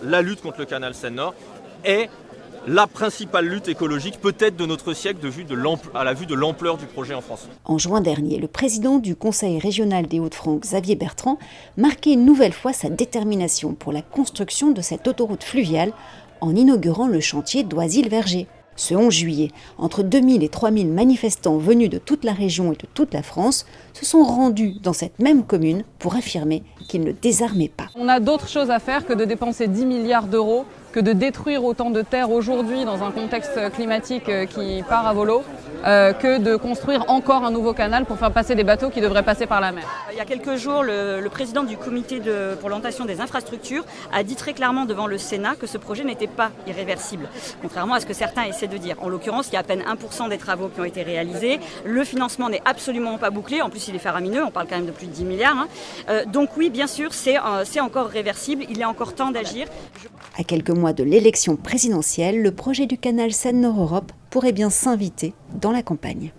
la lutte contre le canal Seine-Nord est la principale lutte écologique peut-être de notre siècle à la vue de l'ampleur du projet en France. En juin dernier, le président du Conseil régional des Hauts-de-France, Xavier Bertrand, marquait une nouvelle fois sa détermination pour la construction de cette autoroute fluviale en inaugurant le chantier d'Oisille-Verger. Ce 11 juillet, entre 2000 et 3000 manifestants venus de toute la région et de toute la France se sont rendus dans cette même commune pour affirmer qu'ils ne désarmaient pas. On a d'autres choses à faire que de dépenser 10 milliards d'euros, que de détruire autant de terres aujourd'hui dans un contexte climatique qui part à volo, que de construire encore un nouveau canal pour faire passer des bateaux qui devraient passer par la mer. Il y a quelques jours, le président du comité pour l'orientation des infrastructures a dit très clairement devant le Sénat que ce projet n'était pas irréversible, contrairement à ce que certains essaient de dire. En l'occurrence, il y a à peine 1% des travaux qui ont été réalisés, le financement n'est absolument pas bouclé, en plus il est faramineux, on parle quand même de plus de 10 milliards. Donc oui, bien sûr, c'est encore réversible, il est encore temps d'agir. À quelques mois de l'élection présidentielle, le projet du canal Seine-Nord Europe pourrait bien s'inviter dans la campagne.